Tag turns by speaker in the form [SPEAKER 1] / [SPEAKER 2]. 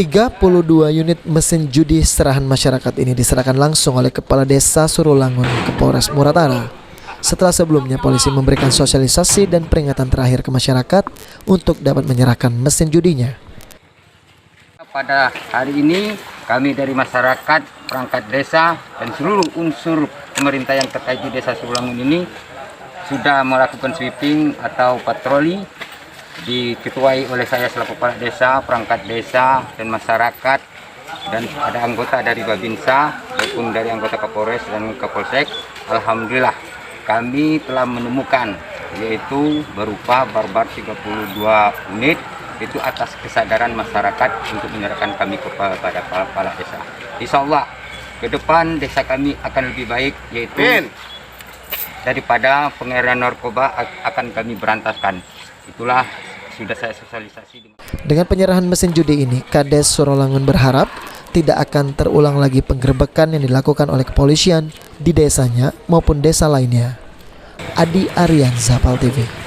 [SPEAKER 1] 32 unit mesin judi serahan masyarakat ini diserahkan langsung oleh Kepala Desa Surulangun ke Polres Muratara. Setelah sebelumnya polisi memberikan sosialisasi dan peringatan terakhir ke masyarakat untuk dapat menyerahkan mesin judinya.
[SPEAKER 2] Pada hari ini kami dari masyarakat, perangkat desa dan seluruh unsur pemerintah yang terkait di Desa Surulangun ini sudah melakukan sweeping atau patroli diketuai oleh saya selaku kepala desa, perangkat desa dan masyarakat, dan ada anggota dari Babinsa maupun dari anggota Kapolres dan Kapolsek. Alhamdulillah kami telah menemukan yaitu berupa barbar 32 unit itu atas kesadaran masyarakat untuk menyerahkan kami kepada kepala desa. Insya Allah ke depan desa kami akan lebih baik, yaitu daripada pengedaran narkoba akan kami berantaskan. Itulah sudah saya sosialisasi.
[SPEAKER 1] Dengan penyerahan mesin judi ini, Kades Surulangun berharap tidak akan terulang lagi penggerebekan yang dilakukan oleh kepolisian di desanya maupun desa lainnya. Adi Aryan, Zapal TV.